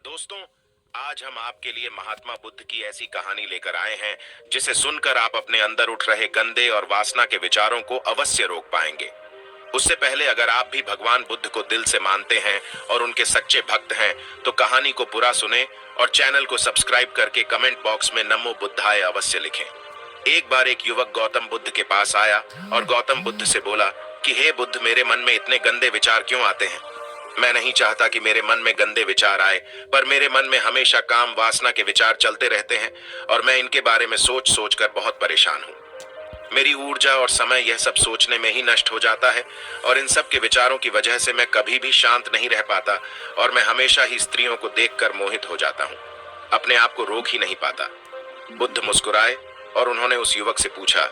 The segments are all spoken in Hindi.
दोस्तों, आज हम आपके लिए महात्मा बुद्ध की ऐसी कहानी लेकर आए हैं जिसे सुनकर आप अपने अंदर उठ रहे गंदे और वासना के विचारों को अवश्य रोक पाएंगे। उससे पहले अगर आप भी भगवान बुद्ध को दिल से मानते हैं और उनके सच्चे भक्त हैं, तो कहानी को पूरा सुने और चैनल को सब्सक्राइब करके कमेंट बॉक्स में नमो बुद्धाय अवश्य लिखें। एक बार एक युवक गौतम बुद्ध के पास आया और गौतम बुद्ध से बोला कि हे बुद्ध, मेरे मन में इतने गंदे विचार क्यों आते हैं? मैं नहीं चाहता कि मेरे मन में गंदे विचार आए, पर मेरे मन में हमेशा काम वासना के विचार चलते रहते हैं और मैं इनके बारे में सोच सोच कर बहुत परेशान हूँ। मेरी ऊर्जा और समय यह सब सोचने में ही नष्ट हो जाता है और इन सब के विचारों की वजह से मैं कभी भी शांत नहीं रह पाता और मैं हमेशा ही स्त्रियों को देखकर मोहित हो जाता हूँ, अपने आप को रोक ही नहीं पाता। बुद्ध मुस्कुराए और उन्होंने उस युवक से पूछा,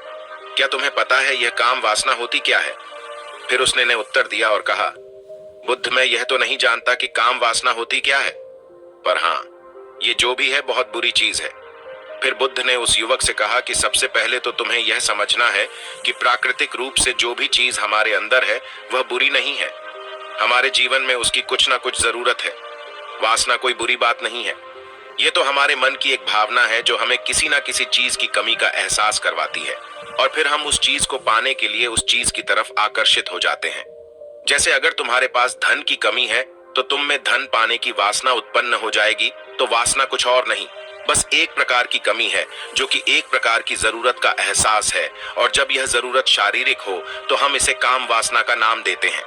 क्या तुम्हें पता है यह काम वासना होती क्या है? फिर उसने ने उत्तर दिया और कहा, बुद्ध, मैं यह तो नहीं जानता कि काम वासना होती क्या है, पर हाँ, ये जो भी है बहुत बुरी चीज है। फिर बुद्ध ने उस युवक से कहा कि सबसे पहले तो तुम्हें यह समझना है कि प्राकृतिक रूप से जो भी चीज हमारे अंदर है वह बुरी नहीं है। हमारे जीवन में उसकी कुछ ना कुछ जरूरत है। वासना कोई बुरी बात नहीं है। ये तो हमारे मन की एक भावना है जो हमें किसी ना किसी चीज की कमी का एहसास करवाती है और फिर हम उस चीज को पाने के लिए उस चीज की तरफ आकर्षित हो जाते हैं। जैसे अगर तुम्हारे पास धन की कमी है तो तुम में धन पाने की वासना उत्पन्न हो जाएगी। तो वासना कुछ और नहीं, बस एक प्रकार की कमी है जो कि एक प्रकार की जरूरत का एहसास है, और जब यह जरूरत शारीरिक हो तो हम इसे काम वासना का नाम देते हैं।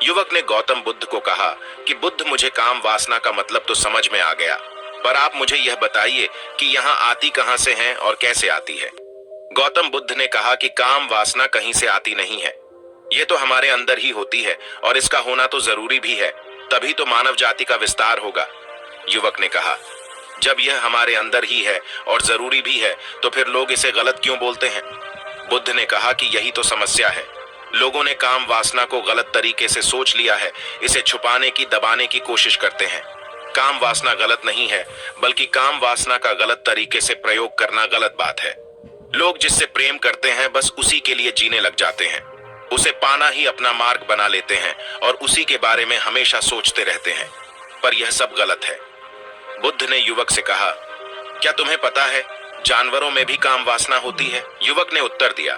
युवक ने गौतम बुद्ध को कहा कि बुद्ध, मुझे काम वासना का मतलब तो समझ में आ गया, पर आप मुझे यह बताइए कि यहाँ आती कहाँ से है और कैसे आती है। गौतम बुद्ध ने कहा कि काम वासना कहीं से आती नहीं है, ये तो हमारे अंदर ही होती है और इसका होना तो जरूरी भी है, तभी तो मानव जाति का विस्तार होगा। युवक ने कहा, जब यह हमारे अंदर ही है और जरूरी भी है तो फिर लोग इसे गलत क्यों बोलते हैं? बुद्ध ने कहा कि यही तो समस्या है। लोगों ने काम वासना को गलत तरीके से सोच लिया है, इसे छुपाने की, दबाने की कोशिश करते हैं। काम वासना गलत नहीं है, बल्कि काम वासना का गलत तरीके से प्रयोग करना गलत बात है। लोग जिससे प्रेम करते हैं बस उसी के लिए जीने लग जाते हैं, उसे पाना ही अपना मार्ग बना लेते हैं और उसी के बारे में हमेशा सोचते रहते हैं, पर यह सब गलत है। बुद्ध ने युवक से कहा, क्या तुम्हें पता है जानवरों में भी काम वासना होती है? युवक ने उत्तर दिया,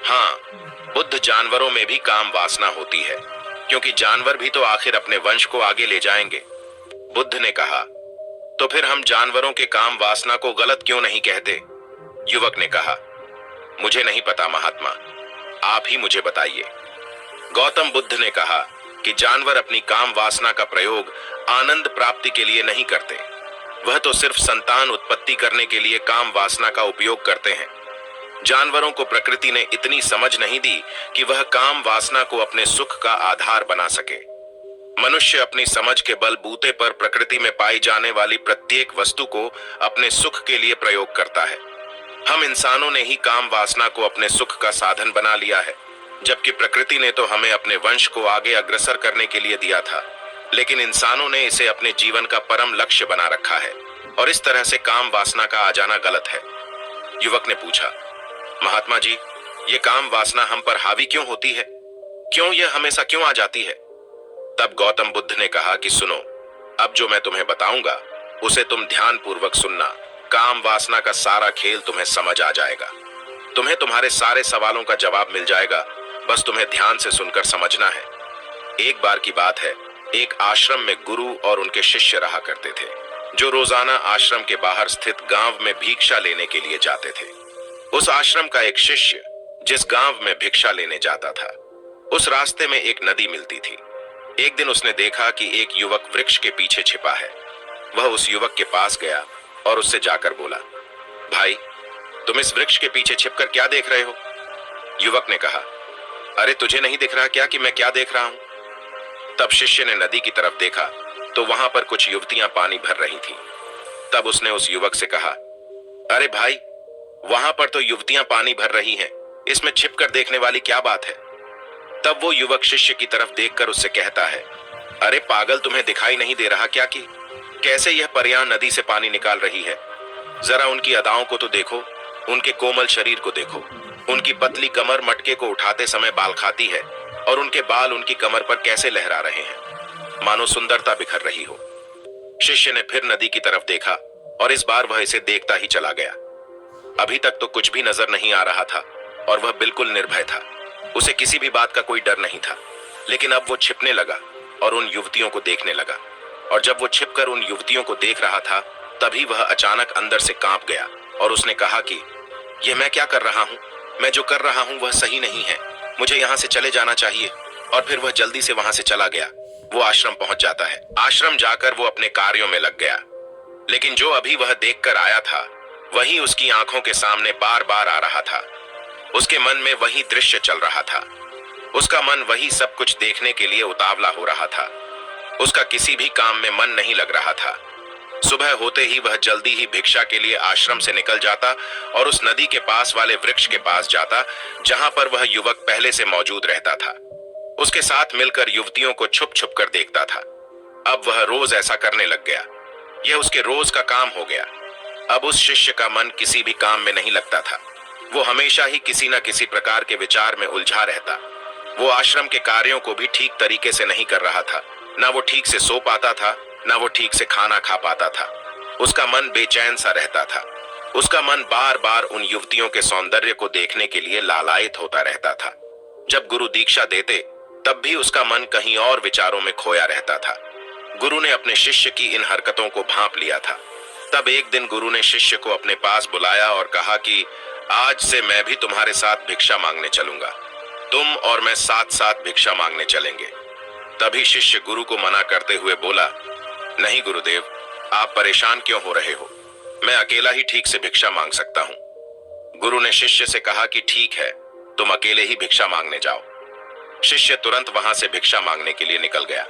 हाँ बुद्ध, जानवरों में भी काम वासना होती है, क्योंकि जानवर भी तो आखिर अपने वंश को आगे ले जाएंगे। बुद्ध ने कहा, तो फिर हम जानवरों के काम वासना को गलत क्यों नहीं कहते? युवक ने कहा, मुझे नहीं पता महात्मा, आप ही मुझे बताइए। गौतम बुद्ध ने कहा कि जानवर अपनी काम वासना का प्रयोग आनंद प्राप्ति के लिए नहीं करते, वह तो सिर्फ संतान उत्पत्ति करने के लिए काम वासना का उपयोग करते हैं। जानवरों को प्रकृति ने इतनी समझ नहीं दी कि वह काम वासना को अपने सुख का आधार बना सके। मनुष्य अपनी समझ के बलबूते पर प्रकृति में पाई जाने वाली प्रत्येक वस्तु को अपने सुख के लिए प्रयोग करता है। हम इंसानों ने ही काम वासना को अपने सुख का साधन बना लिया है, जबकि प्रकृति ने तो हमें अपने वंश को आगे अग्रसर करने के लिए दिया था, लेकिन इंसानों ने इसे अपने जीवन का परम लक्ष्य बना रखा है और इस तरह से काम वासना का आ जाना गलत है। युवक ने पूछा, महात्मा जी, ये काम वासना हम पर हावी क्यों होती है? क्यों यह हमेशा क्यों आ जाती है? तब गौतम बुद्ध ने कहा कि सुनो, अब जो मैं तुम्हें बताऊंगा उसे तुम ध्यान पूर्वक सुनना। काम वासना का सारा खेल तुम्हें समझ आ जाएगा। तुम्हें तुम्हारे सारे सवालों का जवाब मिल जाएगा, बस तुम्हें ध्यान से सुनकर समझना है। एक बार की बात है, एक आश्रम में गुरु और उनके शिष्य रहा करते थे, जो रोजाना आश्रम के बाहर स्थित गांव में भिक्षा लेने के लिए जाते थे। उस आश्रम का एक शिष्य जिस गांव में भिक्षा लेने जाता था, उस रास्ते में एक नदी मिलती थी। एक दिन उसने देखा कि एक युवक वृक्ष के पीछे छिपा है। वह उस युवक के पास गया और उससे जाकर बोला, भाई, तुम इस वृक्ष के पीछे छिपकर क्या देख रहे हो? युवक ने कहा, अरे तुझे नहीं दिख रहा क्या कि मैं क्या देख रहा हूं? तब शिष्य ने नदी की तरफ देखा तो वहां पर कुछ युवतियां पानी भर रही थीं। तब उसने उस युवक से कहा, अरे भाई, वहां पर तो युवतियां पानी भर रही हैं, इसमें छिपकर देखने वाली क्या बात है? तब वो युवक शिष्य की तरफ देखकर उससे कहता है, अरे पागल, तुम्हें दिखाई नहीं दे रहा क्या कि कैसे यह परियां नदी से पानी निकाल रही है? जरा उनकी अदाओं को तो देखो, उनके कोमल शरीर को देखो, उनकी पतली कमर मटके को उठाते समय बाल खाती है और उनके बाल उनकी कमर पर कैसे लहरा रहे हैं, मानो सुंदरता बिखर रही हो। शिष्य ने फिर नदी की तरफ देखा और इस बार वह इसे देखता ही चला गया। अभी तक तो कुछ भी नजर नहीं आ रहा था और वह बिल्कुल निर्भय था। उसे किसी भी बात का कोई डर नहीं था। लेकिन अब वो छिपने लगा और उन युवतियों को देखने लगा। और जब वो छिपकर उन युवतियों को देख रहा था, तभी वह अचानक अंदर से कांप गया और उसने कहा कि यह मैं क्या कर रहा हूं? मैं जो कर रहा हूं वह सही नहीं है। मुझे यहाँ से चले जाना चाहिए। और फिर वह जल्दी से वहां से चला गया। वो आश्रम पहुंच जाता है। आश्रम जाकर वो अपने कार्यों में लग गया। लेकिन जो अभी वह देखकर आया था, वही उसकी आंखों के सामने बार बार आ रहा था। उसके मन में वही दृश्य चल रहा था। उसका मन वही सब कुछ देखने के लिए उतावला हो रहा था। उसका किसी भी काम में मन नहीं लग रहा था। सुबह होते ही वह जल्दी ही भिक्षा के लिए आश्रम से निकल जाता और उस नदी के पास वाले वृक्ष के पास जाता, जहां पर वह युवक पहले से मौजूद रहता था। उसके साथ मिलकर युवतियों को छुप छुप कर देखता था। अब वह रोज ऐसा करने लग गया। यह उसके रोज का काम हो गया। अब उस शिष्य का मन किसी भी काम में नहीं लगता था। वो हमेशा ही किसी न किसी प्रकार के विचार में उलझा रहता। वो आश्रम के कार्यों को भी ठीक तरीके से नहीं कर रहा था। ना वो ठीक से सो पाता था, ना वो ठीक से खाना खा पाता था। उसका मन बेचैन सा रहता था। उसका मन बार बार उन युवतियों के सौंदर्य को देखने के लिए लालायित होता रहता था। जब गुरु दीक्षा देते, तब भी उसका मन कहीं और विचारों में खोया रहता था। गुरु ने अपने शिष्य की इन हरकतों को भांप लिया था। तब एक दिन गुरु ने शिष्य को अपने पास बुलाया और कहा कि आज से मैं भी तुम्हारे साथ भिक्षा मांगने चलूंगा। तुम और मैं साथ साथ भिक्षा मांगने चलेंगे। तभी शिष्य गुरु को मना करते हुए बोला, नहीं गुरुदेव, आप परेशान क्यों हो रहे हो? मैं अकेला ही ठीक से भिक्षा मांग सकता हूं। गुरु ने शिष्य से कहा कि ठीक है, तुम अकेले ही भिक्षा मांगने जाओ। शिष्य तुरंत वहां से भिक्षा मांगने के लिए निकल गया।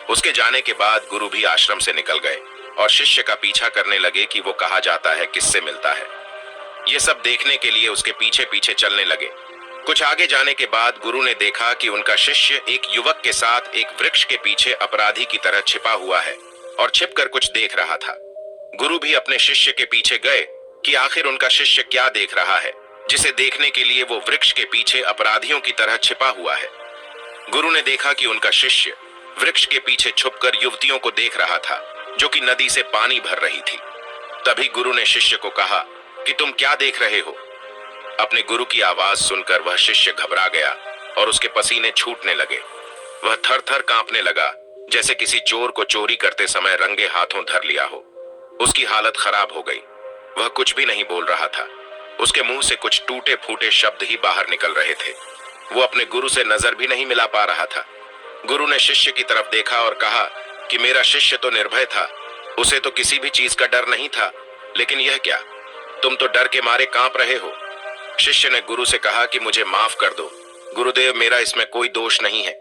उसके जाने के बाद गुरु भी आश्रम से निकल गए और शिष्य का पीछा करने लगे कि वो कहा जाता है, किससे मिलता है। ये सब देखने के लिए उसके पीछे पीछे चलने लगे। कुछ आगे जाने के बाद गुरु ने देखा कि उनका शिष्य एक युवक के साथ एक वृक्ष के पीछे अपराधी की तरह छिपा हुआ है और छिपकर कुछ देख रहा था। गुरु भी अपने शिष्य के पीछे गए कि आखिर उनका शिष्य क्या देख रहा है, जिसे देखने के लिए वो वृक्ष के पीछे अपराधियों की तरह छिपा हुआ है। गुरु ने देखा कि उनका शिष्य वृक्ष के पीछे छुपकर युवतियों को देख रहा था, जो कि नदी से पानी भर रही थी। तभी गुरु ने शिष्य को कहा कि तुम क्या देख रहे हो? अपने गुरु की आवाज सुनकर वह शिष्य घबरा गया और उसके पसीने छूटने लगे। वह थर थर कांपने लगा, जैसे किसी चोर को चोरी करते समय रंगे हाथों धर लिया हो। उसकी हालत खराब हो गई। वह कुछ भी नहीं बोल रहा था। उसके मुंह से कुछ टूटे फूटे शब्द ही बाहर निकल रहे थे। वो अपने गुरु से नजर भी नहीं मिला पा रहा था। गुरु ने शिष्य की तरफ देखा और कहा कि मेरा शिष्य तो निर्भय था, उसे तो किसी भी चीज का डर नहीं था, लेकिन यह क्या, तुम तो डर के मारे कांप रहे हो। शिष्य ने गुरु से कहा कि मुझे माफ कर दो गुरुदेव, मेरा इसमें कोई दोष नहीं है।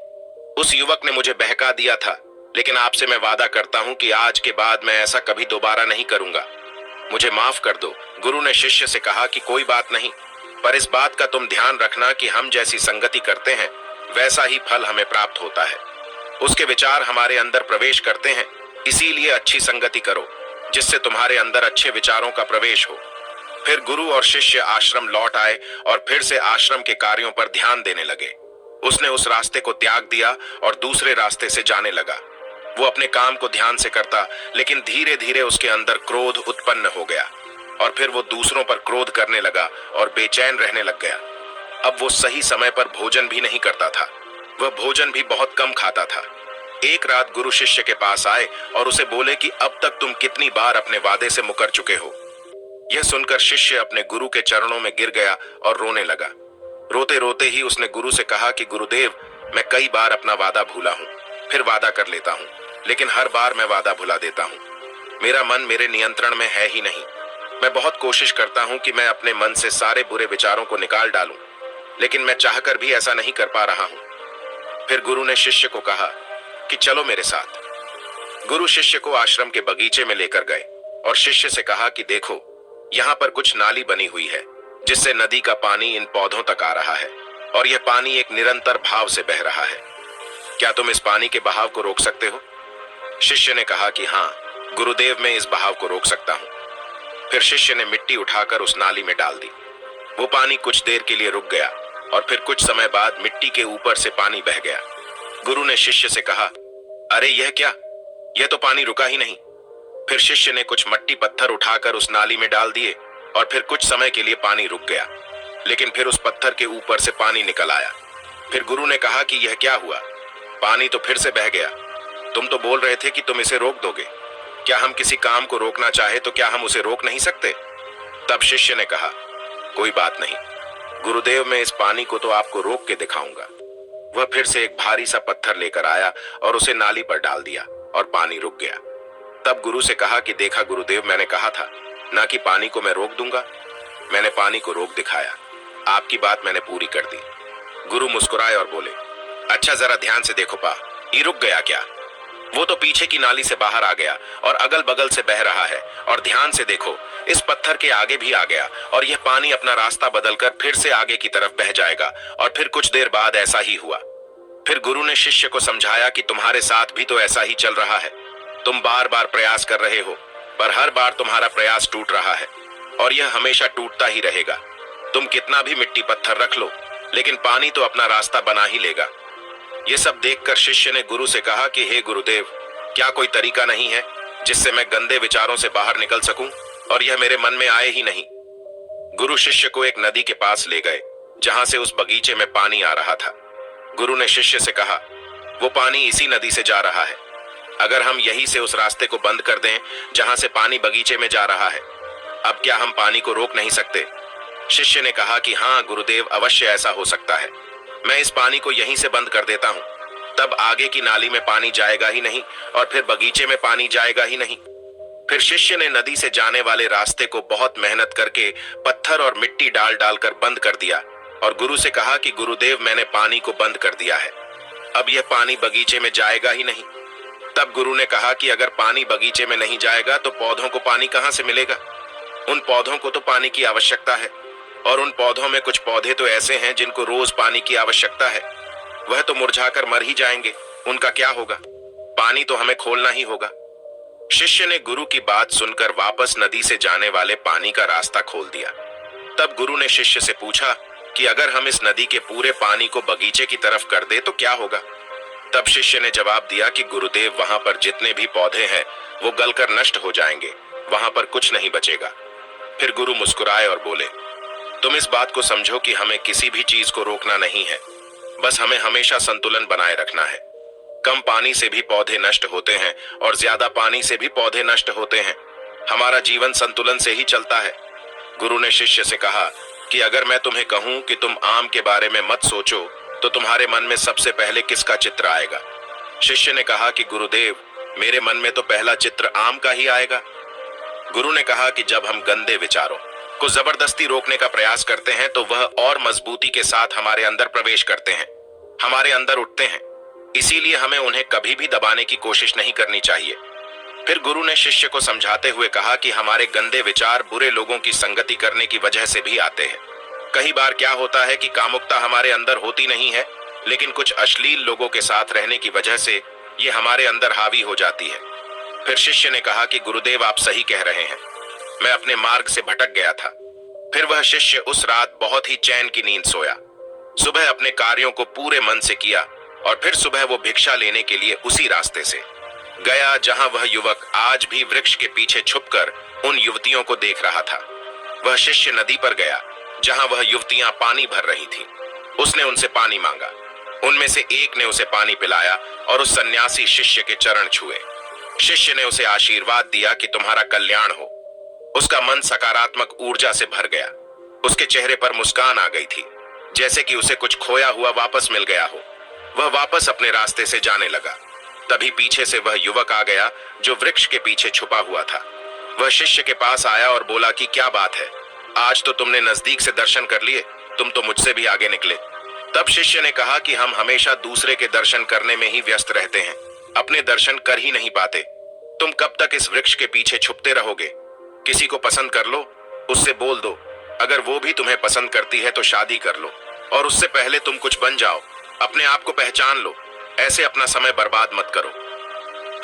उस युवक ने मुझे बहका दिया था, लेकिन आपसे मैं वादा करता हूं कि आज के बाद मैं ऐसा कभी दोबारा नहीं करूंगा। मुझे माफ कर दो। गुरु ने शिष्य से कहा कि कोई बात नहीं, पर इस बात का तुम ध्यान रखना कि हम जैसी संगति करते हैं, वैसा ही फल हमें प्राप्त होता है। उसके विचार हमारे अंदर प्रवेश करते हैं, इसीलिए अच्छी संगति करो, जिससे तुम्हारे अंदर अच्छे विचारों का प्रवेश हो। फिर गुरु और शिष्य आश्रम लौट आए और फिर से आश्रम के कार्यों पर ध्यान देने लगे। उसने उस रास्ते को त्याग दिया और दूसरे रास्ते से जाने लगा। वो अपने काम को ध्यान से करता, लेकिन धीरे धीरे उसके अंदर क्रोध उत्पन्न हो गया और फिर वो दूसरों पर क्रोध करने लगा और बेचैन रहने लग गया। अब वो सही समय पर भोजन भी नहीं करता था। वह भोजन भी बहुत कम खाता था। एक रात गुरु शिष्य के पास आए और उसे बोले कि अब तक तुम कितनी बार अपने वादे से मुकर चुके हो। यह सुनकर शिष्य अपने गुरु के चरणों में गिर गया और रोने लगा। रोते रोते ही उसने गुरु से कहा कि गुरुदेव, मैं कई बार अपना वादा भूला हूँ, फिर वादा कर लेता हूँ, लेकिन हर बार मैं वादा भुला देता हूँ। मेरा मन मेरे नियंत्रण में है ही नहीं। मैं बहुत कोशिश करता हूँ कि मैं अपने मन से सारे बुरे विचारों को निकाल डालूं, लेकिन मैं चाहकर भी ऐसा नहीं कर पा रहा हूँ। फिर गुरु ने शिष्य को कहा कि चलो मेरे साथ। गुरु शिष्य को आश्रम के बगीचे में लेकर गए और शिष्य से कहा कि देखो, यहाँ पर कुछ नाली बनी हुई है, जिससे नदी का पानी इन पौधों तक आ रहा है और यह पानी एक निरंतर भाव से बह रहा है। क्या तुम इस पानी के बहाव को रोक सकते हो? शिष्य ने कहा कि हाँ गुरुदेव, मैं इस बहाव को रोक सकता हूँ। फिर शिष्य ने मिट्टी उठाकर उस नाली में डाल दी। वो पानी कुछ देर के लिए रुक गया और फिर कुछ समय बाद मिट्टी के ऊपर से पानी बह गया। गुरु ने शिष्य से कहा, अरे यह क्या, यह तो पानी रुका ही नहीं, फिर शिष्य ने कुछ मट्टी पत्थर उठाकर उस नाली में डाल दिए और फिर कुछ समय के लिए पानी रुक गया, लेकिन फिर उस पत्थर के ऊपर से पानी निकल आया। फिर गुरु ने कहा कि यह क्या हुआ? पानी तो फिर से बह गया। तुम तो बोल रहे थे कि तुम इसे रोक दोगे। क्या हम किसी काम को रोकना चाहे तो क्या हम उसे रोक नहीं सकते? तब शिष्य ने कहा, कोई बात नहीं गुरुदेव, मैं इस पानी को तो आपको रोक के दिखाऊंगा। वह फिर से एक भारी सा पत्थर लेकर आया और उसे नाली पर डाल दिया और पानी रुक गया। तब गुरु से कहा कि देखा गुरुदेव, मैंने कहा था ना कि पानी को मैं रोक दूंगा। मैंने पानी को रोक दिखाया, आपकी बात मैंने पूरी कर दी। गुरु मुस्कुराए और बोले, अच्छा जरा ध्यान से देखो पा, ये रुक गया क्या? वो तो पीछे की नाली से बाहर आ गया और अगल बगल से बह रहा है। और ध्यान से देखो, इस पत्थर के आगे भी आ गया और यह पानी अपना रास्ता बदलकर फिर से आगे की तरफ बह जाएगा। और फिर कुछ देर बाद ऐसा ही हुआ। फिर गुरु ने शिष्य को समझाया कि तुम्हारे साथ भी तो ऐसा ही चल रहा है। तुम बार बार प्रयास कर रहे हो, पर हर बार तुम्हारा प्रयास टूट रहा है और यह हमेशा टूटता ही रहेगा। तुम कितना भी मिट्टी पत्थर रख लो, लेकिन पानी तो अपना रास्ता बना ही लेगा। ये सब देखकर शिष्य ने गुरु से कहा कि हे गुरुदेव, क्या कोई तरीका नहीं है जिससे मैं गंदे विचारों से बाहर निकल सकूं और यह मेरे मन में आए ही नहीं? गुरु शिष्य को एक नदी के पास ले गए जहां से उस बगीचे में पानी आ रहा था। गुरु ने शिष्य से कहा, वो पानी इसी नदी से जा रहा है। अगर हम यहीं से उस रास्ते को बंद कर दें जहां से पानी बगीचे में जा रहा है, अब क्या हम पानी को रोक नहीं सकते? शिष्य ने कहा कि हाँ गुरुदेव, अवश्य ऐसा हो सकता है। मैं इस पानी को यहीं से बंद कर देता हूं, तब आगे की नाली में पानी जाएगा ही नहीं और फिर बगीचे में पानी जाएगा ही नहीं। फिर शिष्य ने नदी से जाने वाले रास्ते को बहुत मेहनत करके पत्थर और मिट्टी डाल डालकर बंद कर दिया और गुरु से कहा कि गुरुदेव, मैंने पानी को बंद कर दिया है, अब यह पानी बगीचे में जाएगा ही नहीं। तब गुरु ने कहा कि अगर पानी बगीचे में नहीं जाएगा तो पौधों को पानी कहां से मिलेगा? उन पौधों को तो पानी की आवश्यकता है और उन पौधों में कुछ पौधे तो ऐसे हैं जिनको रोज पानी की आवश्यकता है। वह तो मुरझाकर मर ही जाएंगे, उनका क्या होगा? पानी तो हमें खोलना ही होगा। शिष्य ने गुरु की बात सुनकर वापस नदी से जाने वाले पानी का रास्ता खोल दिया। तब गुरु ने शिष्य से पूछा कि अगर हम इस नदी के पूरे पानी को बगीचे की तरफ कर दे तो क्या होगा? तब शिष्य ने जवाब दिया कि गुरुदेव, वहां पर जितने भी पौधे हैं वो गलकर नष्ट हो जाएंगे, वहां पर कुछ नहीं बचेगा। फिर गुरु मुस्कुराए और बोले, तुम इस बात को समझो कि हमें किसी भी चीज को रोकना नहीं है, बस हमें हमेशा संतुलन बनाए रखना है। कम पानी से भी पौधे नष्ट होते हैं और ज्यादा पानी से भी पौधे नष्ट होते हैं। हमारा जीवन संतुलन से ही चलता है। गुरु ने शिष्य से कहा कि अगर मैं तुम्हें कहूं कि तुम आम के बारे में मत सोचो तो तुम्हारे मन में सबसे पहले किसका चित्र आएगा? शिष्य ने कहा कि गुरुदेव, मेरे मन में तो पहला चित्र आम का ही आएगा। गुरु ने कहा कि जब हम गंदे विचारों को जबरदस्ती रोकने का प्रयास करते हैं तो वह और मजबूती के साथ हमारे अंदर प्रवेश करते हैं, हमारे अंदर उठते हैं। इसीलिए हमें उन्हें कभी भी दबाने की कोशिश नहीं करनी चाहिए। फिर गुरु ने शिष्य को समझाते हुए कहा कि हमारे गंदे विचार बुरे लोगों की संगति करने की वजह से भी आते हैं। कई बार क्या होता है कि कामुकता हमारे अंदर होती नहीं है, लेकिन कुछ अश्लील लोगों के साथ रहने की वजह से ये हमारे अंदर हावी हो जाती है। फिर शिष्य ने कहा कि गुरुदेव, आप सही कह रहे हैं, मैं अपने मार्ग से भटक गया था। फिर वह शिष्य उस रात बहुत ही चैन की नींद सोया। सुबह अपने कार्यों को पूरे मन से किया और फिर सुबह वो भिक्षा लेने के लिए उसी रास्ते से गया जहां वह युवक आज भी वृक्ष के पीछे छुपकर उन युवतियों को देख रहा था। वह शिष्य नदी पर गया जहां वह युवतियां पानी भर रही थीं। उसने उनसे पानी मांगा। उनमें से एक ने उसे पानी पिलाया और उस सन्यासी शिष्य के चरण छुए। शिष्य ने उसे आशीर्वाद दिया कि तुम्हारा कल्याण हो। उसका मन सकारात्मक ऊर्जा से भर गया। उसके चेहरे पर मुस्कान आ गई थी, जैसे कि उसे कुछ खोया हुआ वापस मिल गया हो। वह वापस अपने रास्ते से जाने लगा। तभी पीछे से वह युवक आ गया जो वृक्ष के पीछे छुपा हुआ था। वह शिष्य के पास आया और बोला कि क्या बात है, आज तो तुमने नजदीक से दर्शन कर लिए, तुम तो मुझसे भी आगे निकले। तब शिष्य ने कहा कि हम हमेशा दूसरे के दर्शन करने में ही व्यस्त रहते हैं, अपने दर्शन कर ही नहीं पाते। तुम कब तक इस वृक्ष के पीछे छुपते रहोगे? किसी को पसंद कर लो, उससे बोल दो। अगर वो भी तुम्हें पसंद करती है तो शादी कर लो, और उससे पहले तुम कुछ बन जाओ। अपने आप को पहचान लो, ऐसे अपना समय बर्बाद मत करो।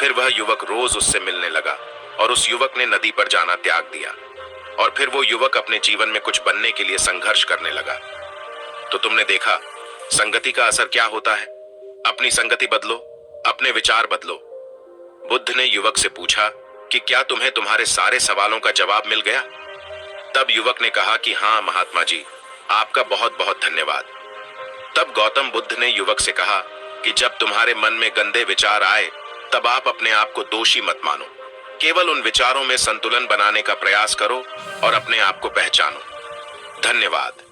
फिर वह युवक रोज उससे मिलने लगा और उस युवक ने नदी पर जाना त्याग दिया। और फिर वो युवक अपने जीवन में कुछ बनने के लिए संघर्ष करने लगा। तो तुमने देखा संगति का असर क्या होता है। अपनी संगति बदलो, अपने विचार बदलो। बुद्ध ने युवक से पूछा कि क्या तुम्हें तुम्हारे सारे सवालों का जवाब मिल गया? तब युवक ने कहा कि हाँ महात्मा जी, आपका बहुत बहुत धन्यवाद। तब गौतम बुद्ध ने युवक से कहा कि जब तुम्हारे मन में गंदे विचार आए, तब आप अपने आप को दोषी मत मानो। केवल उन विचारों में संतुलन बनाने का प्रयास करो और अपने आप को पहचानो। धन्यवाद।